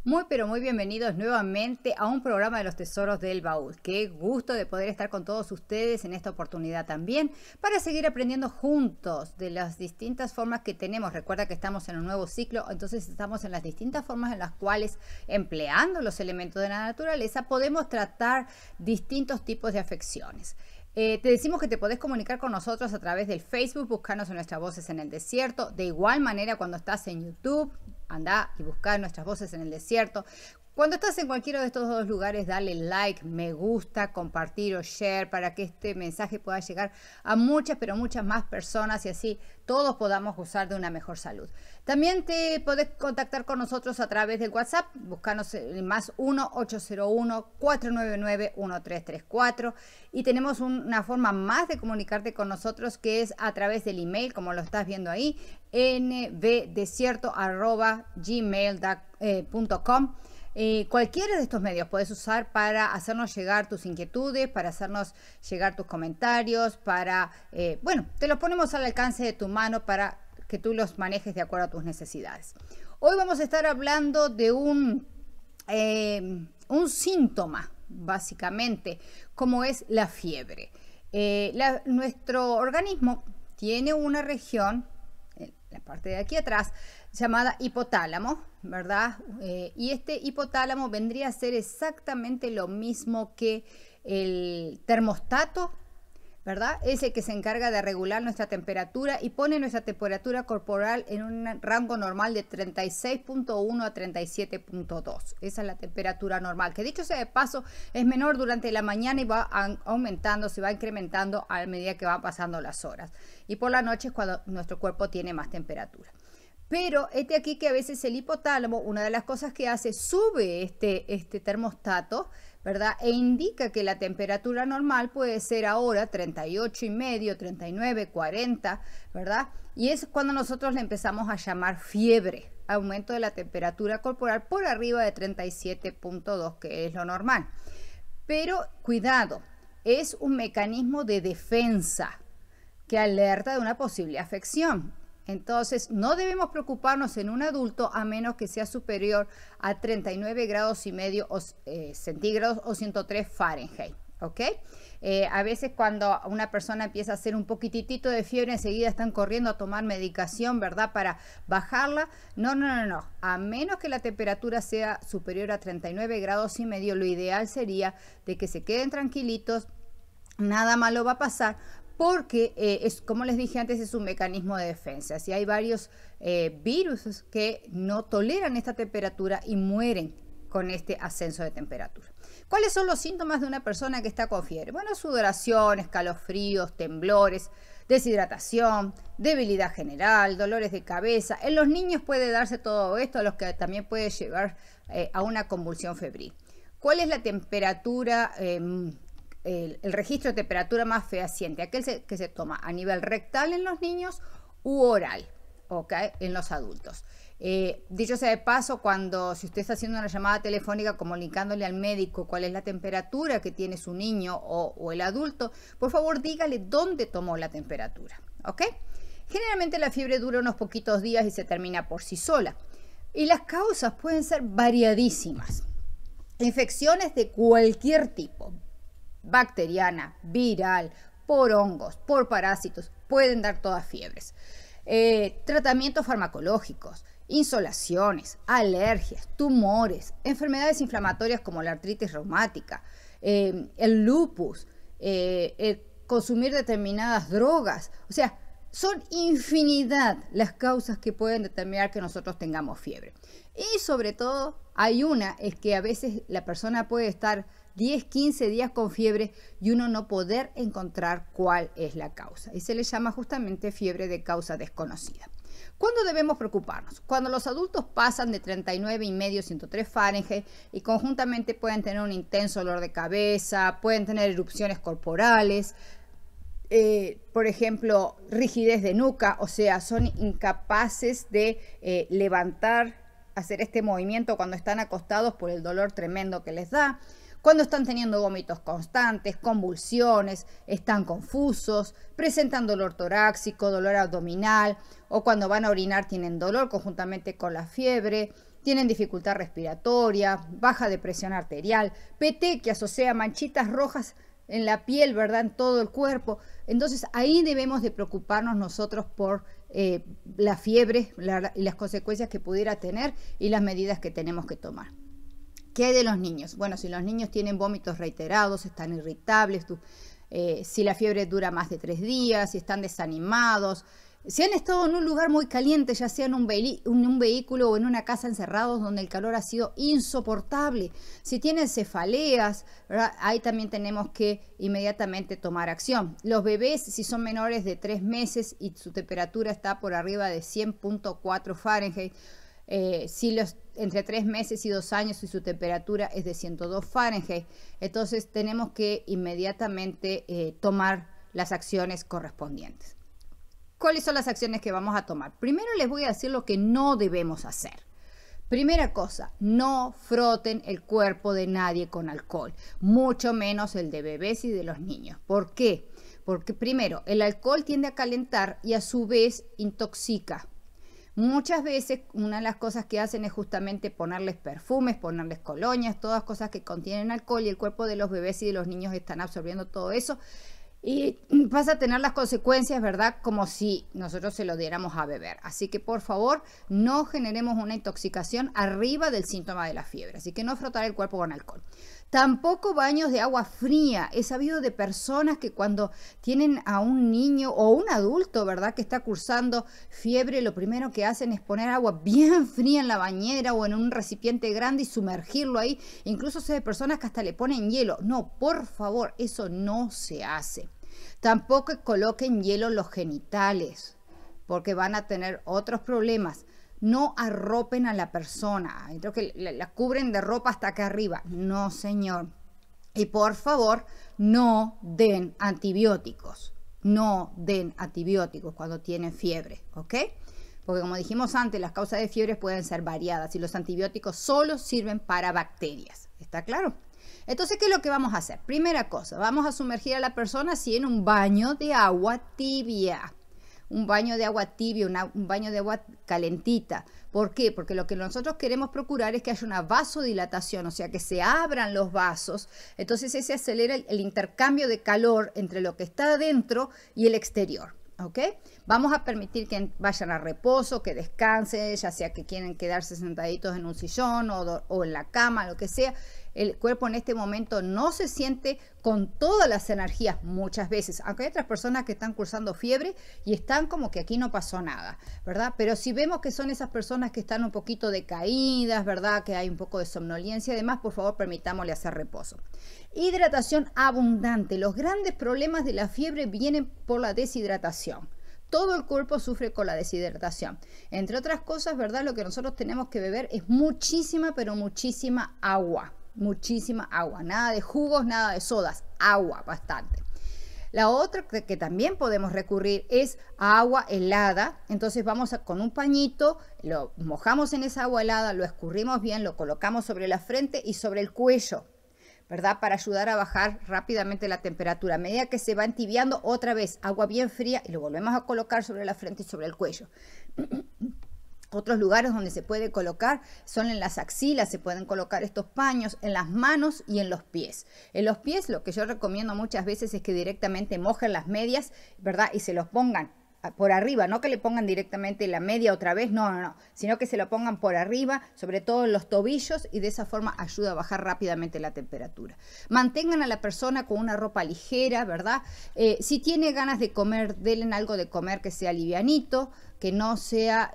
Muy pero muy bienvenidos nuevamente a un programa de los tesoros del baúl. Qué gusto de poder estar con todos ustedes en esta oportunidad también para seguir aprendiendo juntos de las distintas formas que tenemos. Recuerda que estamos en un nuevo ciclo, entonces estamos en las distintas formas en las cuales, empleando los elementos de la naturaleza, podemos tratar distintos tipos de afecciones. Te decimos que te podés comunicar con nosotros a través del Facebook, buscarnos en Nuestras Voces en el Desierto. De igual manera, cuando estás en YouTube, anda y busca Nuestras Voces en el Desierto. Cuando estás en cualquiera de estos dos lugares, dale like, me gusta, compartir o share para que este mensaje pueda llegar a muchas, pero muchas más personas y así todos podamos gozar de una mejor salud. También te podés contactar con nosotros a través del WhatsApp, buscanos el más 1-801-499-1334 y tenemos una forma más de comunicarte con nosotros que es a través del email, como lo estás viendo ahí, nbdesierto@gmail.com. Cualquiera de estos medios puedes usar para hacernos llegar tus inquietudes, para hacernos llegar tus comentarios, para, te los ponemos al alcance de tu mano para que tú los manejes de acuerdo a tus necesidades. Hoy vamos a estar hablando de un síntoma, básicamente, como es la fiebre. Nuestro organismo tiene una región, la parte de aquí atrás, llamada hipotálamo, ¿verdad? Y este hipotálamo vendría a ser exactamente lo mismo que el termostato, ¿verdad? Es el que se encarga de regular nuestra temperatura y pone nuestra temperatura corporal en un rango normal de 36.1 a 37.2. Esa es la temperatura normal, que dicho sea de paso, es menor durante la mañana y va aumentando, se va incrementando a medida que van pasando las horas. Y por la noche es cuando nuestro cuerpo tiene más temperatura. Pero aquí que a veces el hipotálamo, una de las cosas que hace, sube este termostato, ¿verdad? E indica que la temperatura normal puede ser ahora 38,5, 39, 40, ¿verdad? Y es cuando nosotros le empezamos a llamar fiebre, aumento de la temperatura corporal por arriba de 37.2, que es lo normal. Pero cuidado, es un mecanismo de defensa que alerta de una posible afección. Entonces, no debemos preocuparnos en un adulto a menos que sea superior a 39 grados y medio centígrados o 103 Fahrenheit, ¿ok? A veces cuando una persona empieza a hacer un poquitito de fiebre, enseguida están corriendo a tomar medicación, ¿verdad? Para bajarla. No. A menos que la temperatura sea superior a 39 grados y medio, lo ideal sería de que se queden tranquilitos, nada malo va a pasar, porque como les dije antes, es un mecanismo de defensa. Si hay varios virus que no toleran esta temperatura y mueren con este ascenso de temperatura. ¿Cuáles son los síntomas de una persona que está con fiebre? Bueno, sudoración, escalofríos, temblores, deshidratación, debilidad general, dolores de cabeza. En los niños puede darse todo esto, a los que también puede llevar a una convulsión febril. ¿Cuál es la temperatura? El registro de temperatura más fehaciente, aquel que se toma a nivel rectal en los niños u oral, ¿ok? En los adultos. Dicho sea de paso, si usted está haciendo una llamada telefónica comunicándole al médico cuál es la temperatura que tiene su niño o el adulto, por favor dígale dónde tomó la temperatura, ¿ok? Generalmente la fiebre dura unos poquitos días y se termina por sí sola. Y las causas pueden ser variadísimas. Infecciones de cualquier tipo, bacteriana, viral, por hongos, por parásitos, pueden dar todas fiebres. Tratamientos farmacológicos, insolaciones, alergias, tumores, enfermedades inflamatorias como la artritis reumática, el lupus, el consumir determinadas drogas. O sea, son infinidad las causas que pueden determinar que nosotros tengamos fiebre. Y sobre todo, hay una, es que a veces la persona puede estar 10, 15 días con fiebre y uno no poder encontrar cuál es la causa. Y se le llama justamente fiebre de causa desconocida. ¿Cuándo debemos preocuparnos? Cuando los adultos pasan de 39,5 a 103 Fahrenheit y conjuntamente pueden tener un intenso dolor de cabeza, pueden tener erupciones corporales, por ejemplo, rigidez de nuca, o sea, son incapaces de levantar, hacer este movimiento cuando están acostados por el dolor tremendo que les da. Cuando están teniendo vómitos constantes, convulsiones, están confusos, presentan dolor torácico, dolor abdominal, o cuando van a orinar tienen dolor conjuntamente con la fiebre, tienen dificultad respiratoria, baja de presión arterial, petequias, o sea, manchitas rojas en la piel, ¿verdad? En todo el cuerpo. Entonces ahí debemos de preocuparnos nosotros por la fiebre y las consecuencias que pudiera tener y las medidas que tenemos que tomar. ¿Qué hay de los niños? Bueno, si los niños tienen vómitos reiterados, están irritables, si la fiebre dura más de 3 días, si están desanimados, si han estado en un lugar muy caliente, ya sea en un vehículo o en una casa encerrados donde el calor ha sido insoportable, si tienen cefaleas, ¿verdad? Ahí también tenemos que inmediatamente tomar acción. Los bebés, si son menores de 3 meses y su temperatura está por arriba de 100.4 Fahrenheit, si los entre 3 meses y 2 años y su temperatura es de 102 Fahrenheit, entonces tenemos que inmediatamente tomar las acciones correspondientes. ¿Cuáles son las acciones que vamos a tomar? Primero les voy a decir lo que no debemos hacer. Primera cosa, no froten el cuerpo de nadie con alcohol, mucho menos el de bebés y de los niños. ¿Por qué? Porque primero, el alcohol tiende a calentar y a su vez intoxica. Muchas veces una de las cosas que hacen es justamente ponerles perfumes, ponerles colonias, todas cosas que contienen alcohol, y el cuerpo de los bebés y de los niños están absorbiendo todo eso. Y vas a tener las consecuencias, ¿verdad? Como si nosotros se lo diéramos a beber. Así que por favor, no generemos una intoxicación arriba del síntoma de la fiebre. Así que no frotar el cuerpo con alcohol. Tampoco baños de agua fría. He sabido de personas que cuando tienen a un niño o un adulto, ¿verdad?, que está cursando fiebre, lo primero que hacen es poner agua bien fría en la bañera o en un recipiente grande y sumergirlo ahí. Incluso sé de personas que hasta le ponen hielo. No, por favor, eso no se hace. Tampoco coloquen hielo en los genitales, porque van a tener otros problemas. No arropen a la persona, creo que la cubren de ropa hasta acá arriba. No, señor. Y por favor, no den antibióticos. No den antibióticos cuando tienen fiebre, ¿ok? Porque como dijimos antes, las causas de fiebre pueden ser variadas y los antibióticos solo sirven para bacterias. ¿Está claro? Entonces, ¿qué es lo que vamos a hacer? Primera cosa, vamos a sumergir a la persona así en un baño de agua tibia. Un baño de agua tibia, un baño de agua calentita. ¿Por qué? Porque lo que nosotros queremos procurar es que haya una vasodilatación, o sea, que se abran los vasos. Entonces, ese acelera el intercambio de calor entre lo que está adentro y el exterior. ¿Ok? Vamos a permitir que vayan a reposo, que descansen, ya sea que quieren quedarse sentaditos en un sillón o en la cama, lo que sea. El cuerpo en este momento no se siente con todas las energías muchas veces, aunque hay otras personas que están cursando fiebre y están como que aquí no pasó nada, ¿verdad? Pero si vemos que son esas personas que están un poquito decaídas, ¿verdad? Que hay un poco de somnolencia y demás, por favor permitámosle hacer reposo. Hidratación abundante. Los grandes problemas de la fiebre vienen por la deshidratación. Todo el cuerpo sufre con la deshidratación. Entre otras cosas, ¿verdad? Lo que nosotros tenemos que beber es muchísima, pero muchísima agua. Muchísima agua. Nada de jugos, nada de sodas. Agua, bastante. La otra que también podemos recurrir es a agua helada. Entonces vamos con un pañito, lo mojamos en esa agua helada, lo escurrimos bien, lo colocamos sobre la frente y sobre el cuello, ¿verdad? Para ayudar a bajar rápidamente la temperatura. A medida que se va entibiando, otra vez agua bien fría y lo volvemos a colocar sobre la frente y sobre el cuello. Otros lugares donde se puede colocar son en las axilas, se pueden colocar estos paños, en las manos y en los pies. En los pies lo que yo recomiendo muchas veces es que directamente mojen las medias, ¿verdad? Y se los pongan por arriba, no que le pongan directamente la media otra vez, no, sino que se lo pongan por arriba, sobre todo en los tobillos, y de esa forma ayuda a bajar rápidamente la temperatura. Mantengan a la persona con una ropa ligera, ¿verdad? Si tiene ganas de comer, denle algo de comer que sea livianito, que no sea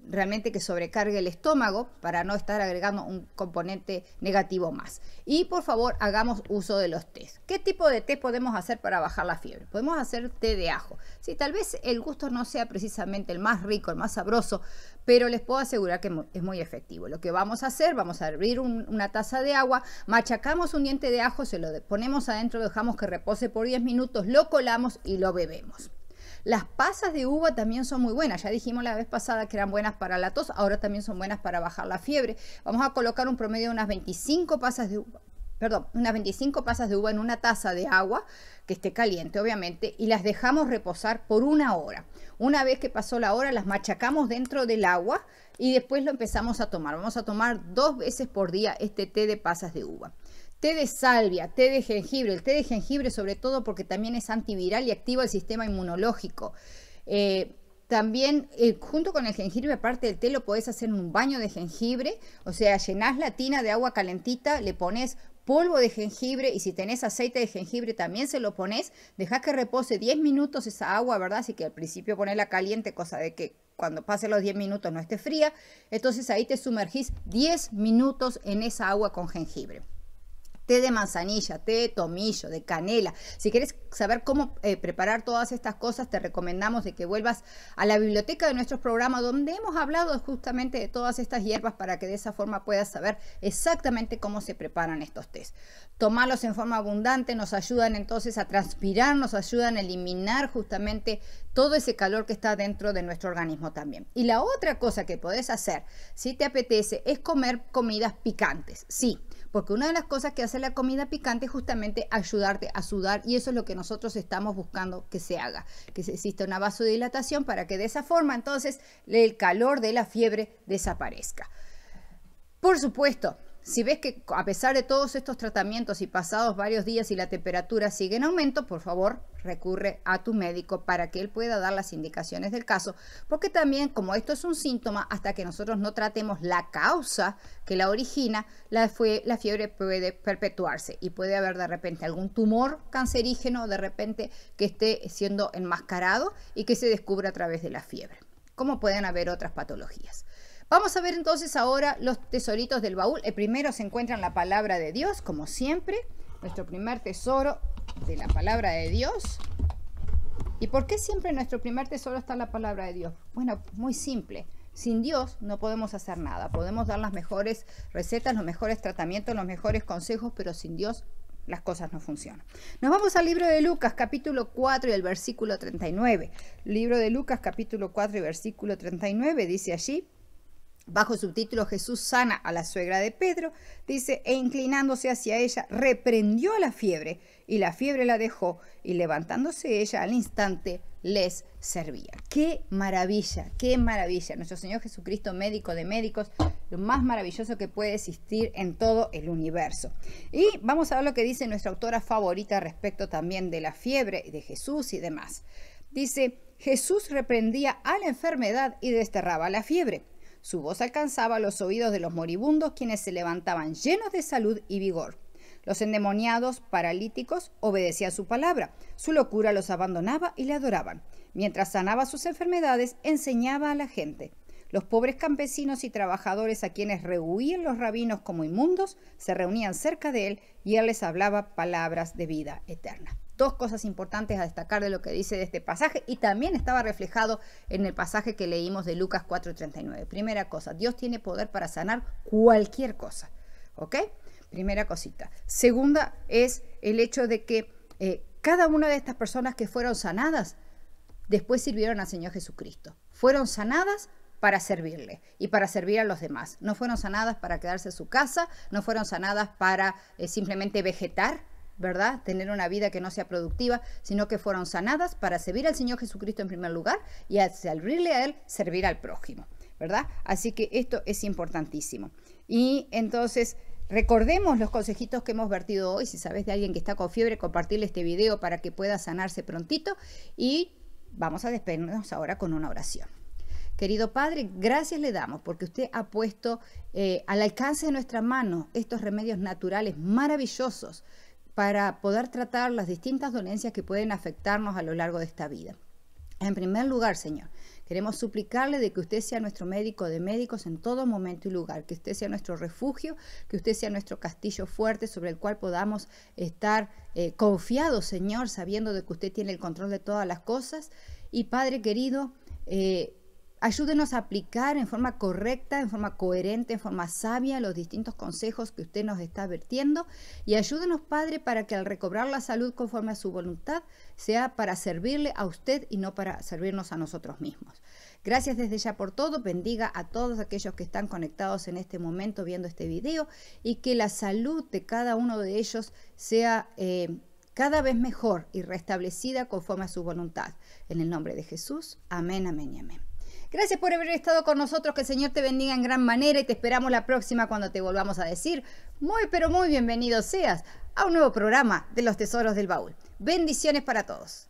realmente que sobrecargue el estómago, para no estar agregando un componente negativo más. Y por favor, hagamos uso de los tés. ¿Qué tipo de té podemos hacer para bajar la fiebre? Podemos hacer té de ajo. Sí, tal vez el gusto no sea precisamente el más rico, el más sabroso, pero les puedo asegurar que es muy efectivo. Lo que vamos a hacer, vamos a hervir una taza de agua, machacamos un diente de ajo, se lo ponemos adentro, dejamos que repose por 10 minutos, lo colamos y lo bebemos. Las pasas de uva también son muy buenas. Ya dijimos la vez pasada que eran buenas para la tos, ahora también son buenas para bajar la fiebre. Vamos a colocar un promedio de unas 25 pasas de uva perdón, unas 25 pasas de uva en una taza de agua que esté caliente, obviamente, y las dejamos reposar por 1 hora. Una vez que pasó la hora, las machacamos dentro del agua y después lo empezamos a tomar. Vamos a tomar 2 veces por día este té de pasas de uva. Té de salvia, té de jengibre. El té de jengibre sobre todo porque también es antiviral y activa el sistema inmunológico. También, junto con el jengibre, aparte del té, lo podés hacer en un baño de jengibre. O sea, llenás la tina de agua calentita, le pones polvo de jengibre y si tenés aceite de jengibre también se lo pones. Dejás que repose 10 minutos esa agua, ¿verdad? Así que al principio ponela caliente, cosa de que cuando pase los 10 minutos no esté fría. Entonces ahí te sumergís 10 minutos en esa agua con jengibre. Té de manzanilla, té de tomillo, de canela. Si quieres saber cómo preparar todas estas cosas, te recomendamos de que vuelvas a la biblioteca de nuestros programas donde hemos hablado justamente de todas estas hierbas para que de esa forma puedas saber exactamente cómo se preparan estos tés. Tomarlos en forma abundante nos ayudan entonces a transpirar, nos ayudan a eliminar justamente todo ese calor que está dentro de nuestro organismo también. Y la otra cosa que podés hacer, si te apetece, es comer comidas picantes. Sí, porque una de las cosas que hace la comida picante es justamente ayudarte a sudar y eso es lo que nosotros estamos buscando que se haga, que exista una vasodilatación para que de esa forma entonces el calor de la fiebre desaparezca. Por supuesto, si ves que a pesar de todos estos tratamientos y pasados varios días y la temperatura sigue en aumento, por favor recurre a tu médico para que él pueda dar las indicaciones del caso, porque también como esto es un síntoma, hasta que nosotros no tratemos la causa que la origina, la fiebre puede perpetuarse y puede haber de repente algún tumor cancerígeno de repente que esté siendo enmascarado y que se descubra a través de la fiebre, como pueden haber otras patologías. Vamos a ver entonces ahora los tesoritos del baúl. El primero se encuentra en la palabra de Dios, como siempre. Nuestro primer tesoro de la palabra de Dios. ¿Y por qué siempre nuestro primer tesoro está en la palabra de Dios? Bueno, muy simple. Sin Dios no podemos hacer nada. Podemos dar las mejores recetas, los mejores tratamientos, los mejores consejos, pero sin Dios las cosas no funcionan. Nos vamos al libro de Lucas, capítulo 4 y el versículo 39. Libro de Lucas, capítulo 4 y versículo 39, dice allí: bajo el subtítulo Jesús sana a la suegra de Pedro, dice, e inclinándose hacia ella, reprendió a la fiebre, y la fiebre la dejó, y levantándose ella al instante, les servía. ¡Qué maravilla! ¡Qué maravilla! Nuestro Señor Jesucristo, médico de médicos, lo más maravilloso que puede existir en todo el universo. Y vamos a ver lo que dice nuestra autora favorita respecto también de la fiebre, de Jesús y demás. Dice, Jesús reprendía a la enfermedad y desterraba la fiebre. Su voz alcanzaba los oídos de los moribundos, quienes se levantaban llenos de salud y vigor. Los endemoniados, paralíticos, obedecían su palabra. Su locura los abandonaba y le adoraban. Mientras sanaba sus enfermedades, enseñaba a la gente. Los pobres campesinos y trabajadores a quienes rehuían los rabinos como inmundos, se reunían cerca de él y él les hablaba palabras de vida eterna. Dos cosas importantes a destacar de lo que dice de este pasaje y también estaba reflejado en el pasaje que leímos de Lucas 4:39. Primera cosa, Dios tiene poder para sanar cualquier cosa, ¿ok? Primera cosita. Segunda es el hecho de que cada una de estas personas que fueron sanadas después sirvieron al Señor Jesucristo. Fueron sanadas para servirle y para servir a los demás. No fueron sanadas para quedarse en su casa, no fueron sanadas para simplemente vegetar, ¿verdad? Tener una vida que no sea productiva, sino que fueron sanadas para servir al Señor Jesucristo en primer lugar y al servirle a Él, servir al prójimo, ¿verdad? Así que esto es importantísimo. Y entonces, recordemos los consejitos que hemos vertido hoy. Si sabes de alguien que está con fiebre, compartirle este video para que pueda sanarse prontito. Y vamos a despedirnos ahora con una oración. Querido Padre, gracias le damos porque usted ha puesto al alcance de nuestra mano estos remedios naturales maravillosos para poder tratar las distintas dolencias que pueden afectarnos a lo largo de esta vida. En primer lugar, Señor, queremos suplicarle de que usted sea nuestro médico de médicos en todo momento y lugar, que usted sea nuestro refugio, que usted sea nuestro castillo fuerte sobre el cual podamos estar confiados, Señor, sabiendo de que usted tiene el control de todas las cosas. Y Padre querido, ayúdenos a aplicar en forma correcta, en forma coherente, en forma sabia los distintos consejos que usted nos está advirtiendo y ayúdenos, Padre, para que al recobrar la salud conforme a su voluntad sea para servirle a usted y no para servirnos a nosotros mismos. Gracias desde ya por todo. Bendiga a todos aquellos que están conectados en este momento viendo este video y que la salud de cada uno de ellos sea cada vez mejor y restablecida conforme a su voluntad. En el nombre de Jesús. Amén, amén y amén. Gracias por haber estado con nosotros, que el Señor te bendiga en gran manera y te esperamos la próxima cuando te volvamos a decir muy pero muy bienvenido seas a un nuevo programa de los Tesoros del Baúl. Bendiciones para todos.